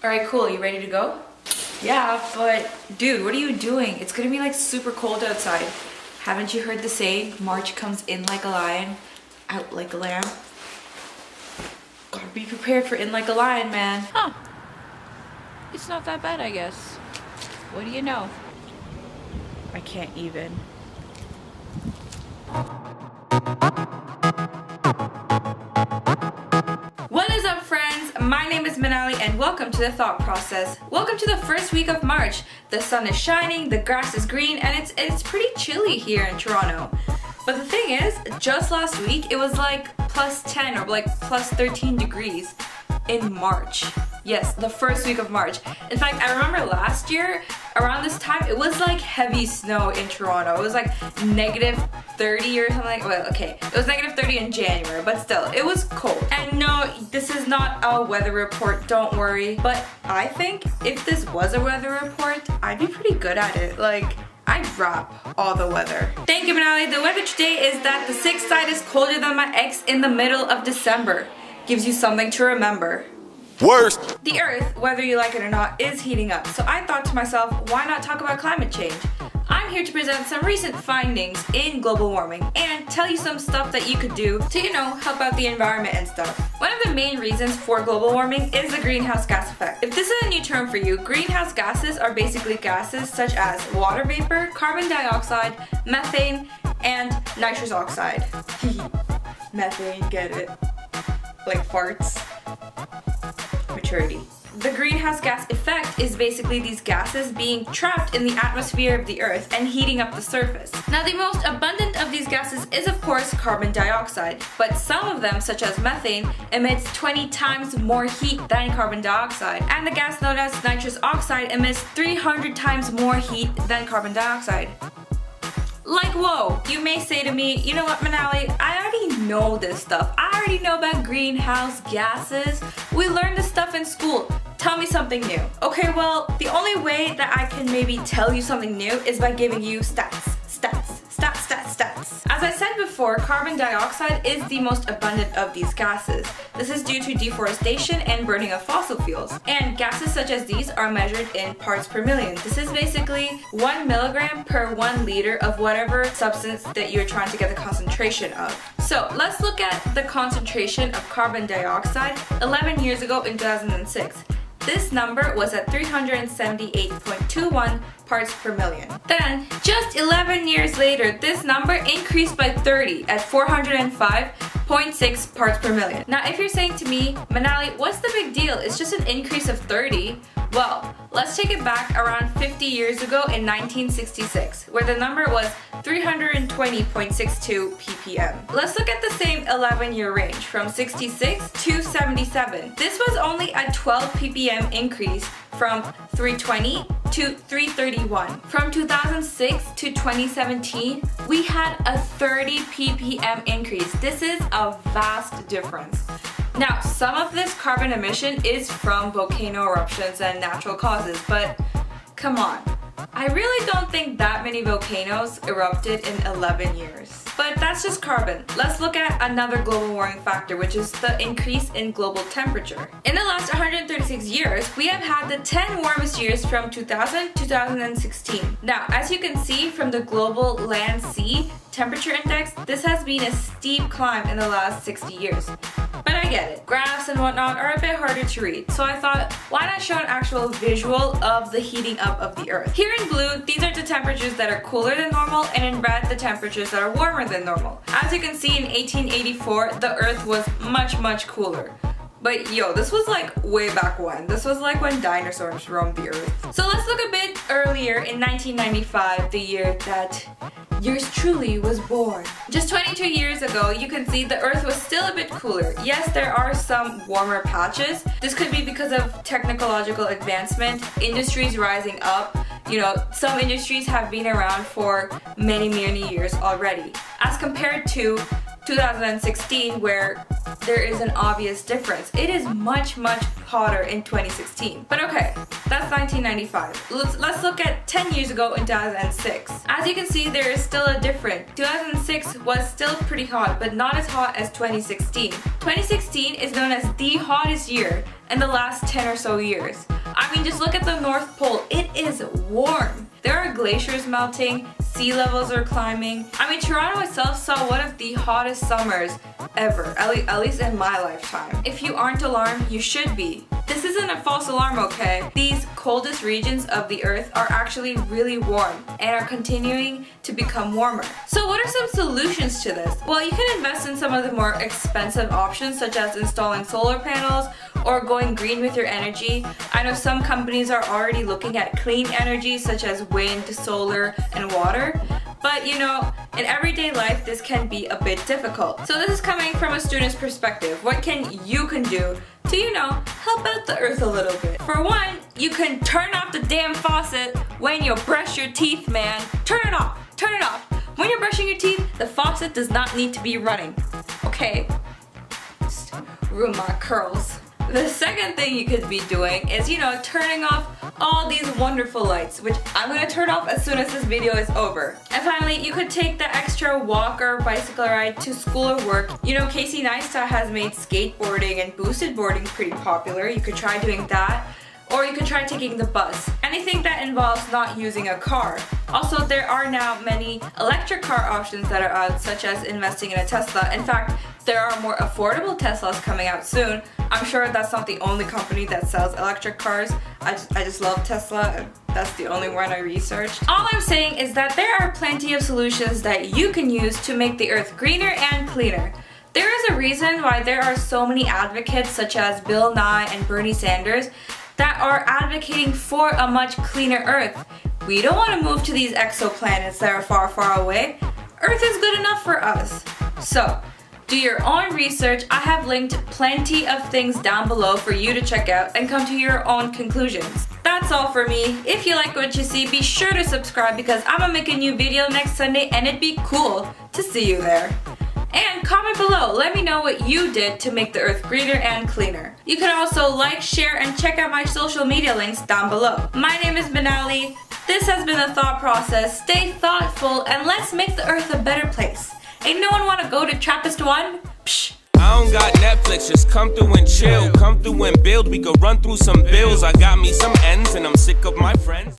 Alright, cool. You ready to go? Yeah, but dude, what are you doing? It's gonna be like super cold outside. Haven't you heard the saying, March comes in like a lion, out like a lamb? Gotta be prepared for in like a lion, man. Huh. It's not that bad, I guess. What do you know? I can't even. What is up, friends? My name is Manali and welcome to the thought process. Welcome to the first week of March. The sun is shining, the grass is green, and it's pretty chilly here in Toronto. But the thing is, just last week it was like plus 10 or like plus 13 degrees in March. Yes, the first week of March. In fact, I remember last year around this time it was like heavy snow in Toronto. It was like negative 30 or something. Well, okay, it was negative 30 in January, but still, it was cold. And no, this is not a weather report, don't worry. But I think if this was a weather report, I'd be pretty good at it. Like, I'd rap all the weather. Thank you, Manali. The weather today is that the 6th side is colder than my ex in the middle of December. Gives you something to remember. Worst! The Earth, whether you like it or not, is heating up. So I thought to myself, why not talk about climate change? I'm here to present some recent findings in global warming and tell you some stuff that you could do to, help out the environment and stuff. One of the main reasons for global warming is the greenhouse gas effect. If this is a new term for you, greenhouse gases are basically gases such as water vapor, carbon dioxide, methane, and nitrous oxide. Methane, get it? Like farts. Maturity. The greenhouse gas effect is basically these gases being trapped in the atmosphere of the Earth and heating up the surface. Now, the most abundant of these gases is of course carbon dioxide, but some of them, such as methane, emits 20 times more heat than carbon dioxide, and the gas known as nitrous oxide emits 300 times more heat than carbon dioxide. Like, whoa, you may say to me, you know what, Manali, I already know this stuff. I already know about greenhouse gases. We learned this stuff in school. Tell me something new. Okay, well, the only way that I can maybe tell you something new is by giving you stats. As I said before, carbon dioxide is the most abundant of these gases. This is due to deforestation and burning of fossil fuels. And gases such as these are measured in parts per million. This is basically 1 milligram per 1 liter of whatever substance that you're trying to get the concentration of. So let's look at the concentration of carbon dioxide 11 years ago in 2006. This number was at 378.21 parts per million. Then, just 11 years later, this number increased by 30 at 405.6 parts per million. Now, if you're saying to me, Manali, what's the big deal? It's just an increase of 30. Well, let's take it back around 50 years ago in 1966, where the number was 320.62 ppm. Let's look at the same 11-year range from 66 to 77. This was only a 12 ppm increase from 320 to 331. From 2006 to 2017, we had a 30 ppm increase. This is a vast difference. Now, some of this carbon emission is from volcano eruptions and natural causes, but come on. I really don't think that many volcanoes erupted in 11 years. But that's just carbon. Let's look at another global warming factor, which is the increase in global temperature. In the last 136 years, we have had the 10 warmest years from 2000 to 2016. Now, as you can see from the global land-sea temperature index, this has been a steep climb in the last 60 years. But I get it. Graphs and whatnot are a bit harder to read, so I thought, why not show an actual visual of the heating up of the Earth? Here in blue, these are the temperatures that are cooler than normal, and in red, the temperatures that are warmer than normal. As you can see, in 1884, the Earth was much cooler. But yo, this was like way back when. This was like when dinosaurs roamed the Earth. So let's look a bit earlier in 1995, the year that yours truly was born. Just 22 years ago, you can see the Earth was still a bit cooler. Yes, there are some warmer patches. This could be because of technological advancement, industries rising up. Some industries have been around for many years already. As compared to 2016 where there is an obvious difference. It is much hotter in 2016. But okay, that's 1995. Let's look at 10 years ago in 2006. As you can see, there is still a difference. 2006 was still pretty hot, but not as hot as 2016. 2016 is known as the hottest year in the last 10 or so years. I mean, just look at the North Pole. It is warm. There are glaciers melting, sea levels are climbing. I mean, Toronto itself saw one of the hottest summers ever, at least in my lifetime. If you aren't alarmed, you should be. This isn't a false alarm, okay? These coldest regions of the earth are actually really warm and are continuing to become warmer. So what are some solutions to this? Well, you can invest in some of the more expensive options, such as installing solar panels or going green with your energy. I know some companies are already looking at clean energy, such as wind, solar, and water. But you know, in everyday life, this can be a bit difficult. So this is coming from a student's perspective. What can you do to, you know, help out the earth a little bit? For one, you can turn off the damn faucet when you brush your teeth, man. Turn it off. Turn it off. When you're brushing your teeth, the faucet does not need to be running. Okay? Just ruin my curls. The second thing you could be doing is, you know, turning off all these wonderful lights, which I'm gonna turn off as soon as this video is over. And finally, you could take the extra walk or bicycle ride to school or work. You know, Casey Neistat has made skateboarding and boosted boarding pretty popular. You could try doing that. Or you could try taking the bus. Anything that involves not using a car. Also, there are now many electric car options that are out, such as investing in a Tesla. In fact, there are more affordable Teslas coming out soon. I'm sure that's not the only company that sells electric cars. I just love Tesla, and that's the only one I researched. All I'm saying is that there are plenty of solutions that you can use to make the earth greener and cleaner. There is a reason why there are so many advocates, such as Bill Nye and Bernie Sanders, that are advocating for a much cleaner earth. We don't want to move to these exoplanets that are far away. Earth is good enough for us. So, do your own research. I have linked plenty of things down below for you to check out and come to your own conclusions. That's all for me. If you like what you see, be sure to subscribe because I'm gonna make a new video next Sunday and it'd be cool to see you there. And comment below, let me know what you did to make the earth greener and cleaner. You can also like, share, and check out my social media links down below. My name is Manali. This has been The Thought Process. Stay thoughtful and let's make the earth a better place. Ain't no one wanna go to Trappist 1? Psh. I don't got Netflix, just come through and chill. Come through and build, we could run through some bills. I got me some ends and I'm sick of my friends.